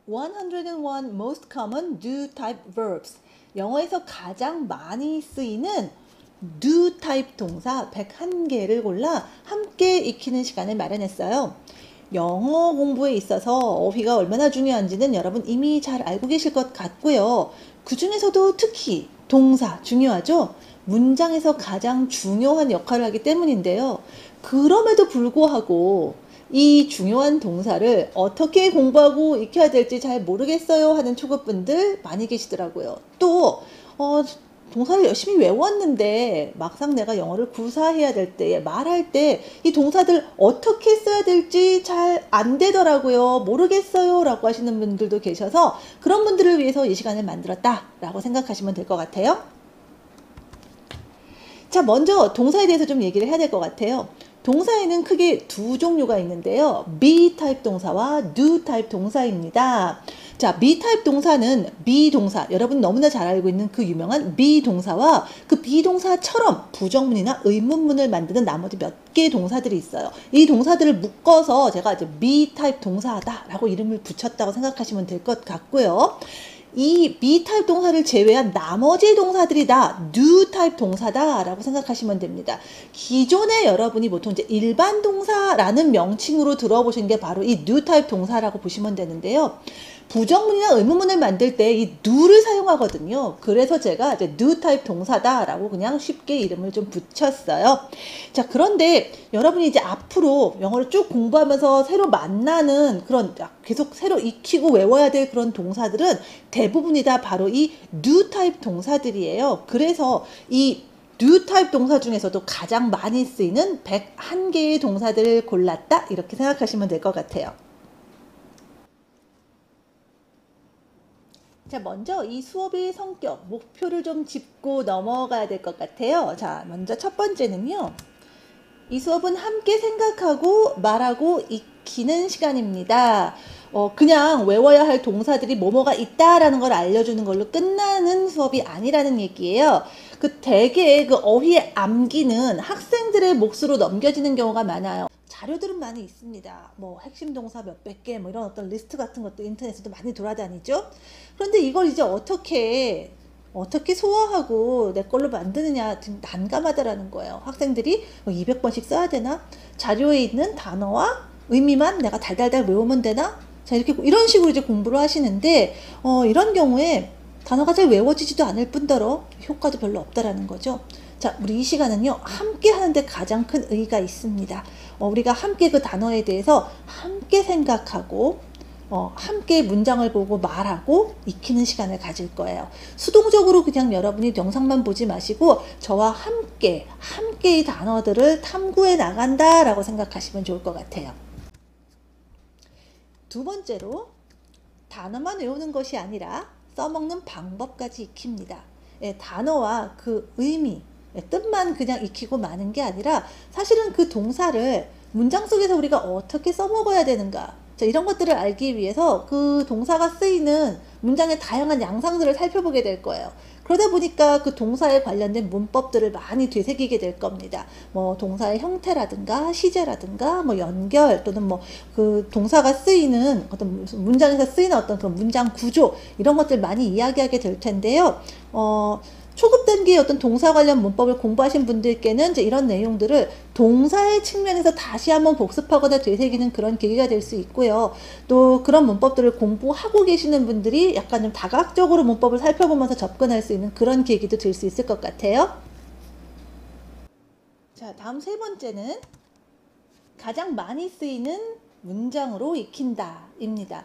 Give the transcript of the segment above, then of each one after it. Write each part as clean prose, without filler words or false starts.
101 most common do type verbs. 영어에서 가장 많이 쓰이는 do type 동사 101개를 골라 함께 익히는 시간을 마련했어요. 영어 공부에 있어서 어휘가 얼마나 중요한지는 여러분 이미 잘 알고 계실 것 같고요. 그 중에서도 특히 동사 중요하죠? 문장에서 가장 중요한 역할을 하기 때문인데요. 그럼에도 불구하고 이 중요한 동사를 어떻게 공부하고 익혀야 될지 잘 모르겠어요 하는 초급분들 많이 계시더라고요. 또 동사를 열심히 외웠는데 막상 내가 영어를 구사해야 될 때, 말할 때 이 동사들 어떻게 써야 될지 잘 안 되더라고요. 모르겠어요 라고 하시는 분들도 계셔서 그런 분들을 위해서 이 시간을 만들었다 라고 생각하시면 될 것 같아요. 자, 먼저 동사에 대해서 좀 얘기를 해야 될 것 같아요. 동사에는 크게 두 종류가 있는데요. be 타입 동사와 do 타입 동사입니다. 자, be 타입 동사는 be 동사, 여러분 너무나 잘 알고 있는 그 유명한 be 동사와 그 be 동사처럼 부정문이나 의문문을 만드는 나머지 몇 개의 동사들이 있어요. 이 동사들을 묶어서 제가 이제 be 타입 동사다라고 이름을 붙였다고 생각하시면 될 것 같고요. 이 be 타입 동사를 제외한 나머지 동사들이 다 do 타입 동사다 라고 생각하시면 됩니다. 기존에 여러분이 보통 이제 일반 동사라는 명칭으로 들어보신 게 바로 이 do 타입 동사라고 보시면 되는데요. 부정문이나 의문문을 만들 때 이 do를 사용하거든요. 그래서 제가 이제 do 타입 동사다라고 그냥 쉽게 이름을 좀 붙였어요. 자, 그런데 여러분이 이제 앞으로 영어를 쭉 공부하면서 새로 만나는 그런 계속 새로 익히고 외워야 될 그런 동사들은 대부분이 다 바로 이 do 타입 동사들이에요. 그래서 이 do 타입 동사 중에서도 가장 많이 쓰이는 101개의 동사들을 골랐다 이렇게 생각하시면 될 것 같아요. 자, 먼저 이 수업의 성격, 목표를 좀 짚고 넘어가야 될 것 같아요. 자, 먼저 첫 번째는요. 이 수업은 함께 생각하고 말하고 익히는 시간입니다. 그냥 외워야 할 동사들이 뭐뭐가 있다라는 걸 알려주는 걸로 끝나는 수업이 아니라는 얘기예요. 대개 그 어휘의 암기는 학생들의 몫으로 넘겨지는 경우가 많아요. 자료들은 많이 있습니다. 뭐 핵심 동사 몇백 개, 뭐 이런 어떤 리스트 같은 것도 인터넷에도 많이 돌아다니죠. 그런데 이걸 이제 어떻게 소화하고 내 걸로 만드느냐 좀 난감하다라는 거예요. 학생들이 200번씩 써야 되나? 자료에 있는 단어와 의미만 내가 달달달 외우면 되나? 자, 이런 식으로 이제 공부를 하시는데 이런 경우에 단어가 잘 외워지지도 않을 뿐더러 효과도 별로 없다라는 거죠. 자, 우리 이 시간은요, 함께 하는데 가장 큰 의의가 있습니다. 우리가 함께 그 단어에 대해서 함께 생각하고, 함께 문장을 보고 말하고 익히는 시간을 가질 거예요. 수동적으로 그냥 여러분이 영상만 보지 마시고, 저와 함께 이 단어들을 탐구해 나간다라고 생각하시면 좋을 것 같아요. 두 번째로, 단어만 외우는 것이 아니라 써먹는 방법까지 익힙니다. 단어와 그 의미, 뜻만 그냥 익히고 마는 게 아니라 사실은 그 동사를 문장 속에서 우리가 어떻게 써먹어야 되는가, 자, 이런 것들을 알기 위해서 그 동사가 쓰이는 문장의 다양한 양상들을 살펴보게 될 거예요. 그러다 보니까 그 동사에 관련된 문법들을 많이 되새기게 될 겁니다. 뭐 동사의 형태라든가 시제라든가 뭐 연결 또는 뭐 그 동사가 쓰이는 어떤 문장에서 쓰이는 어떤 그런 문장 구조, 이런 것들 많이 이야기하게 될 텐데요. 초급 단계의 어떤 동사 관련 문법을 공부하신 분들께는 이제 이런 내용들을 동사의 측면에서 다시 한번 복습하거나 되새기는 그런 계기가 될 수 있고요. 또 그런 문법들을 공부하고 계시는 분들이 약간 좀 다각적으로 문법을 살펴보면서 접근할 수 있는 그런 계기도 될 수 있을 것 같아요. 자, 다음 세 번째는 가장 많이 쓰이는 문장으로 익힌다입니다.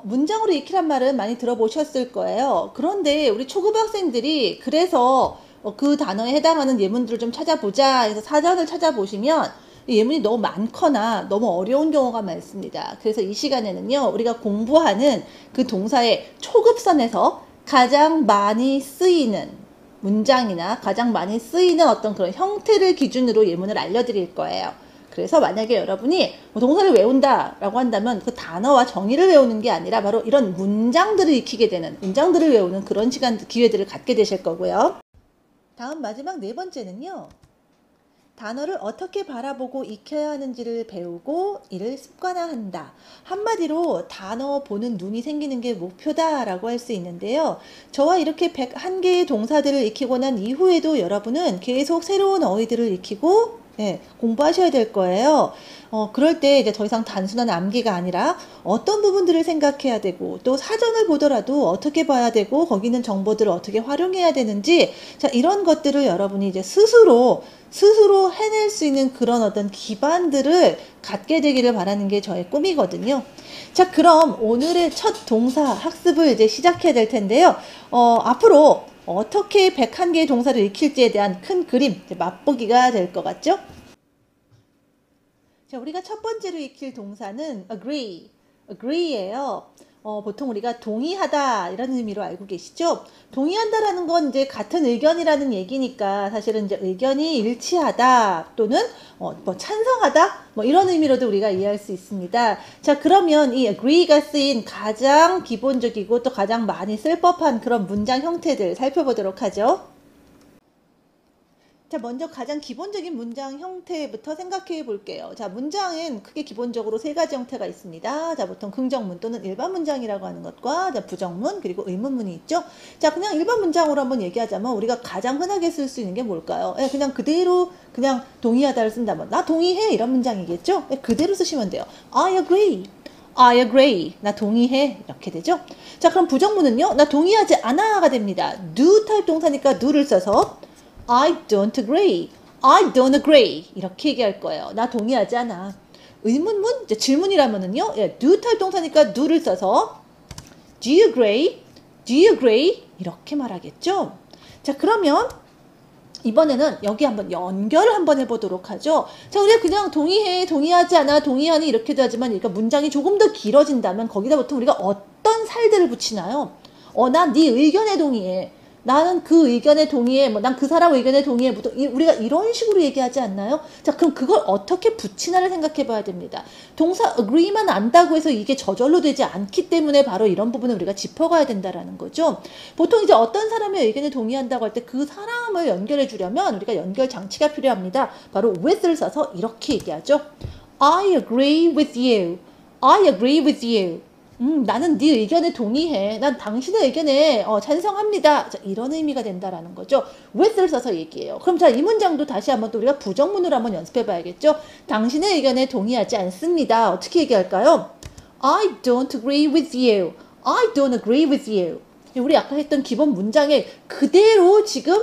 문장으로 익히란 말은 많이 들어보셨을 거예요. 그런데 우리 초급 학생들이 그래서 그 단어에 해당하는 예문들을 좀 찾아보자 해서 사전을 찾아보시면 예문이 너무 많거나 너무 어려운 경우가 많습니다. 그래서 이 시간에는요, 우리가 공부하는 그 동사의 초급선에서 가장 많이 쓰이는 문장이나 가장 많이 쓰이는 어떤 그런 형태를 기준으로 예문을 알려드릴 거예요. 그래서 만약에 여러분이 동사를 외운다라고 한다면 그 단어와 정의를 외우는 게 아니라 바로 이런 문장들을 익히게 되는, 문장들을 외우는 그런 기회들을 갖게 되실 거고요. 다음 마지막 네 번째는요. 단어를 어떻게 바라보고 익혀야 하는지를 배우고 이를 습관화한다. 한마디로 단어 보는 눈이 생기는 게 목표다라고 할 수 있는데요. 저와 이렇게 101개의 동사들을 익히고 난 이후에도 여러분은 계속 새로운 어휘들을 익히고 공부하셔야 될 거예요. 그럴 때 이제 더 이상 단순한 암기가 아니라 어떤 부분들을 생각해야 되고 또 사전을 보더라도 어떻게 봐야 되고 거기 있는 정보들을 어떻게 활용해야 되는지 자 이런 것들을 여러분이 이제 스스로 해낼 수 있는 그런 어떤 기반들을 갖게 되기를 바라는 게 저의 꿈이거든요. 자 그럼 오늘의 첫 동사 학습을 이제 시작해야 될 텐데요. 앞으로 어떻게 101개의 동사를 익힐지에 대한 큰 그림 맛보기가 될 것 같죠? 자, 우리가 첫 번째로 익힐 동사는 agree예요. 보통 우리가 동의하다 이런 의미로 알고 계시죠? 동의한다라는 건 이제 같은 의견이라는 얘기니까 사실은 이제 의견이 일치하다 또는 뭐 찬성하다 뭐 이런 의미로도 우리가 이해할 수 있습니다. 자 그러면 이 agree가 쓰인 가장 기본적이고 또 가장 많이 쓸 법한 그런 문장 형태들 살펴보도록 하죠. 자, 먼저 가장 기본적인 문장 형태부터 생각해 볼게요. 자, 문장은 크게 기본적으로 세 가지 형태가 있습니다. 자, 보통 긍정문 또는 일반 문장이라고 하는 것과 자, 부정문 그리고 의문문이 있죠. 자, 그냥 일반 문장으로 한번 얘기하자면 우리가 가장 흔하게 쓸 수 있는 게 뭘까요? 그냥 그대로 그냥 동의하다를 쓴다면 나 동의해 이런 문장이겠죠? 그대로 쓰시면 돼요. I agree. I agree. 나 동의해. 이렇게 되죠. 자, 그럼 부정문은요. 나 동의하지 않아가 됩니다. do 타입 동사니까 do를 써서 I don't agree. I don't agree. 이렇게 얘기할 거예요. 나 동의하지 않아. 의문문, 이제 질문이라면은요. do 타입 동사니까 do를 써서 Do you agree? Do you agree? 이렇게 말하겠죠. 자, 그러면 이번에는 여기 한번 연결을 한번 해보도록 하죠. 자, 우리가 그냥 동의해, 동의하지 않아, 동의하니 이렇게도 하지만 그러니까 문장이 조금 더 길어진다면 거기다 보통 우리가 어떤 살들을 붙이나요? 난 네 의견에 동의해. 나는 그 의견에 동의해. 뭐 난 그 사람 의견에 동의해. 우리가 이런 식으로 얘기하지 않나요? 자, 그럼 그걸 어떻게 붙이나를 생각해 봐야 됩니다. 동사 agree만 안다고 해서 이게 저절로 되지 않기 때문에 바로 이런 부분을 우리가 짚어가야 된다라는 거죠. 보통 이제 어떤 사람의 의견에 동의한다고 할 때 그 사람을 연결해 주려면 우리가 연결 장치가 필요합니다. 바로 with를 써서 이렇게 얘기하죠. I agree with you. I agree with you. 나는 네 의견에 동의해. 난 당신의 의견에 찬성합니다. 자, 이런 의미가 된다라는 거죠. with를 써서 얘기해요. 그럼 자, 이 문장도 다시 한번 또 우리가 부정문으로 한번 연습해 봐야겠죠. 당신의 의견에 동의하지 않습니다. 어떻게 얘기할까요? I don't agree with you. I don't agree with you. 우리 아까 했던 기본 문장에 그대로 지금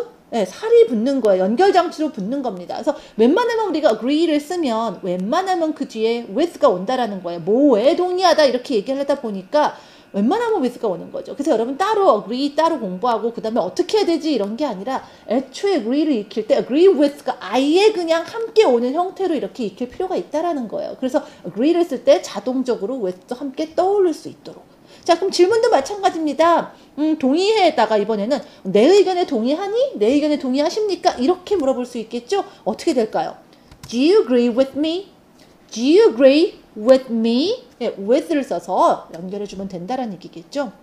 살이 붙는 거예요. 연결장치로 붙는 겁니다. 그래서 웬만하면 우리가 agree를 쓰면 웬만하면 그 뒤에 with가 온다라는 거예요. 뭐에 동의하다 이렇게 얘기를 하다 보니까 웬만하면 with가 오는 거죠. 그래서 여러분 따로 agree 따로 공부하고 그 다음에 어떻게 해야 되지 이런 게 아니라 애초에 agree를 익힐 때 agree with가 아예 그냥 함께 오는 형태로 이렇게 익힐 필요가 있다라는 거예요. 그래서 agree를 쓸 때 자동적으로 with도 함께 떠오를 수 있도록. 자, 그럼 질문도 마찬가지입니다. 동의해다가 이번에는 내 의견에 동의하니? 내 의견에 동의하십니까? 이렇게 물어볼 수 있겠죠? 어떻게 될까요? Do you agree with me? Do you agree with me? with를 써서 연결해주면 된다는 얘기겠죠?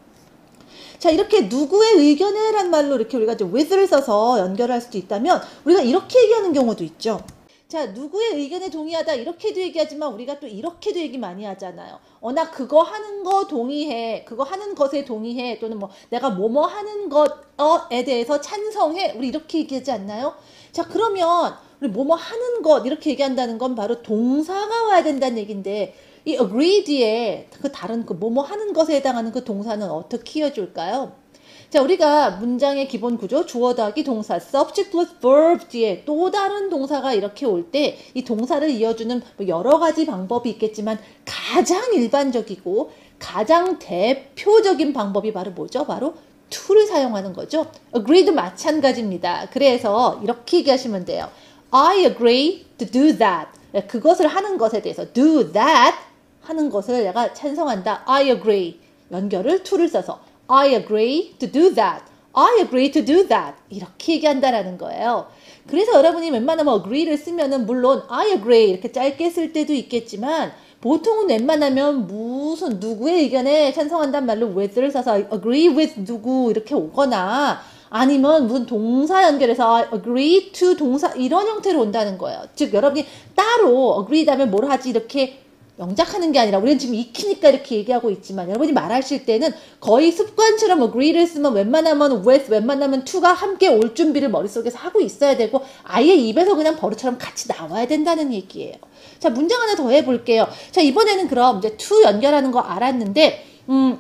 자, 이렇게 누구의 의견에 란 말로 이렇게 우리가 이제 with를 써서 연결할 수도 있다면 우리가 이렇게 얘기하는 경우도 있죠. 자, 누구의 의견에 동의하다 이렇게도 얘기하지만 우리가 또 이렇게도 얘기 많이 하잖아요. 나 그거 하는 거 동의해. 그거 하는 것에 동의해. 또는 뭐 내가 뭐뭐 하는 것에 대해서 찬성해. 우리 이렇게 얘기하지 않나요? 자, 그러면 우리 뭐뭐 하는 것 이렇게 얘기한다는 건 바로 동사가 와야 된다는 얘기인데 이 agree 뒤에 그 다른 그 뭐뭐 하는 것에 해당하는 그 동사는 어떻게 이어줄까요? 자, 우리가 문장의 기본 구조 주어 더하기 동사 subject plus verb 뒤에 또 다른 동사가 이렇게 올 때 이 동사를 이어주는 뭐 여러 가지 방법이 있겠지만 가장 일반적이고 가장 대표적인 방법이 바로 뭐죠? 바로 to를 사용하는 거죠. agree도 마찬가지입니다. 그래서 이렇게 얘기하시면 돼요. I agree to do that. 그것을 하는 것에 대해서 do that 하는 것을 내가 찬성한다. I agree. 연결을 to를 써서 I agree to do that. I agree to do that. 이렇게 얘기한다라는 거예요. 그래서 여러분이 웬만하면 agree를 쓰면은 물론 I agree 이렇게 짧게 쓸 때도 있겠지만 보통은 웬만하면 누구의 의견에 찬성한다는 말로 with를 써서 agree with 누구 이렇게 오거나 아니면 무슨 동사 연결해서 agree to 동사 이런 형태로 온다는 거예요. 즉 여러분이 따로 agree 다음에 뭘 하지 이렇게 영작하는 게 아니라 우리는 지금 익히니까 이렇게 얘기하고 있지만 여러분이 말하실 때는 거의 습관처럼 agree를 쓰면 웬만하면 with, 웬만하면 to가 함께 올 준비를 머릿속에서 하고 있어야 되고 아예 입에서 그냥 버릇처럼 같이 나와야 된다는 얘기예요. 자, 문장 하나 더 해볼게요. 자, 이번에는 그럼 이제 to 연결하는 거 알았는데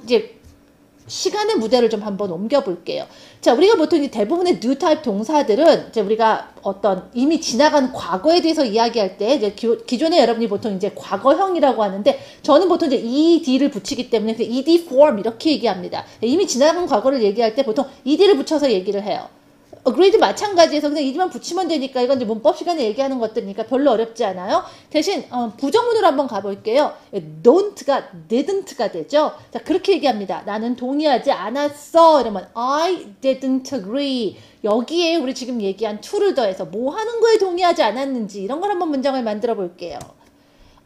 이제 시간의 무대를 좀 한번 옮겨볼게요. 자, 우리가 보통 이제 대부분의 do type 동사들은 이제 우리가 어떤 이미 지나간 과거에 대해서 이야기할 때 이제 기존에 여러분이 보통 이제 과거형이라고 하는데 저는 보통 이제 ed를 붙이기 때문에 ed form 이렇게 얘기합니다. 이미 지나간 과거를 얘기할 때 보통 ed를 붙여서 얘기를 해요. agree도 마찬가지에서 그냥 ed만 붙이면 되니까 이건 이제 문법 시간에 얘기하는 것들이니까 별로 어렵지 않아요. 대신 부정문으로 한번 가볼게요. don't가 didn't가 되죠. 자, 그렇게 얘기합니다. 나는 동의하지 않았어. 이러면 I didn't agree. 여기에 우리 지금 얘기한 to를 더해서 뭐 하는 거에 동의하지 않았는지 이런 걸 한번 문장을 만들어 볼게요.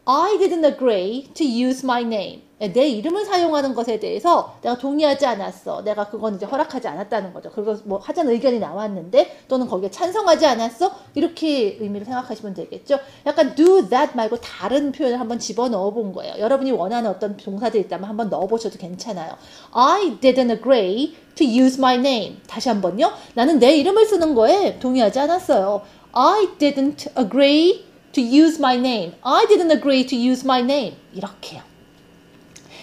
I didn't agree to use my name. 내 이름을 사용하는 것에 대해서 내가 동의하지 않았어. 내가 그건 이제 허락하지 않았다는 거죠. 그리고 뭐 하자는 의견이 나왔는데 또는 거기에 찬성하지 않았어? 이렇게 의미를 생각하시면 되겠죠. 약간 do that 말고 다른 표현을 한번 집어넣어 본 거예요. 여러분이 원하는 어떤 동사들이 있다면 한번 넣어보셔도 괜찮아요. I didn't agree to use my name. 다시 한번요. 나는 내 이름을 쓰는 거에 동의하지 않았어요. I didn't agree to use my name. I didn't agree to use my name. 이렇게요.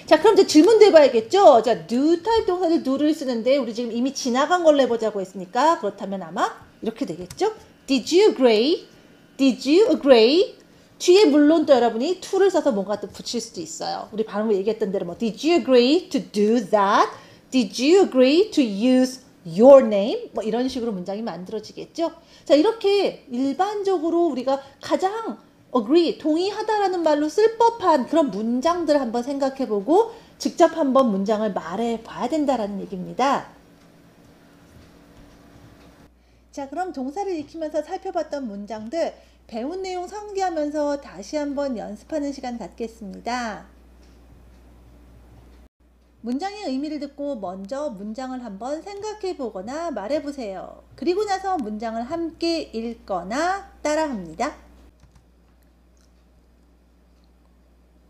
자, 그럼 이제 질문도 해봐야겠죠? 자, do 타입 동사들 do를 쓰는데 우리 지금 이미 지나간 걸로 해보자고 했으니까 그렇다면 아마 이렇게 되겠죠? Did you agree? Did you agree? 뒤에 물론 또 여러분이 to를 써서 뭔가 또 붙일 수도 있어요. 우리 방금 얘기했던 대로 뭐 Did you agree to do that? Did you agree to use your name? 뭐 이런 식으로 문장이 만들어지겠죠? 자, 이렇게 일반적으로 우리가 가장 agree, 동의하다라는 말로 쓸 법한 그런 문장들을 한번 생각해보고 직접 한번 문장을 말해봐야 된다라는 얘기입니다. 자, 그럼 동사를 익히면서 살펴봤던 문장들 배운 내용 상기하면서 다시 한번 연습하는 시간 갖겠습니다. 문장의 의미를 듣고 먼저 문장을 한번 생각해보거나 말해보세요. 그리고 나서 문장을 함께 읽거나 따라합니다.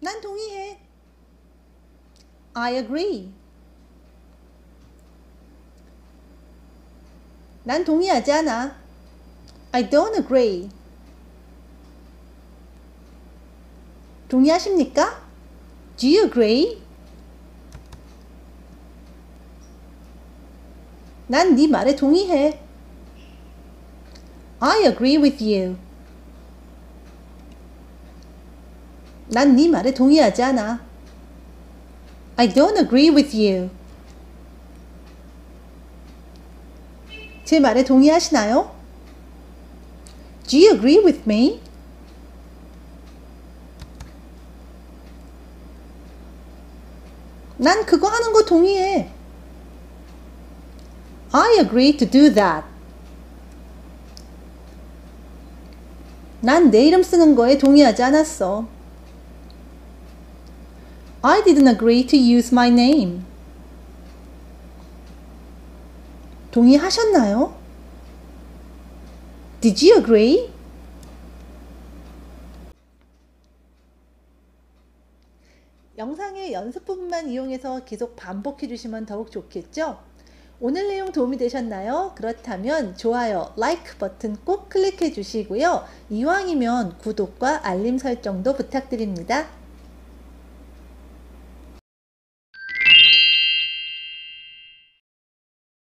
난 동의해. I agree. 난 동의하지 않아. I don't agree. 동의하십니까? Do you agree? 난 네 말에 동의해. I agree with you. 난 네 말에 동의하지 않아. I don't agree with you. 제 말에 동의하시나요? Do you agree with me? 난 그거 하는 거 동의해. I agree to do that. 난 내 이름 쓰는 거에 동의하지 않았어. I didn't agree to use my name. 동의하셨나요? Did you agree? 영상의 연습 부분만 이용해서 계속 반복해 주시면 더욱 좋겠죠? 오늘 내용 도움이 되셨나요? 그렇다면 좋아요, like 버튼 꼭 클릭해 주시고요. 이왕이면 구독과 알림 설정도 부탁드립니다.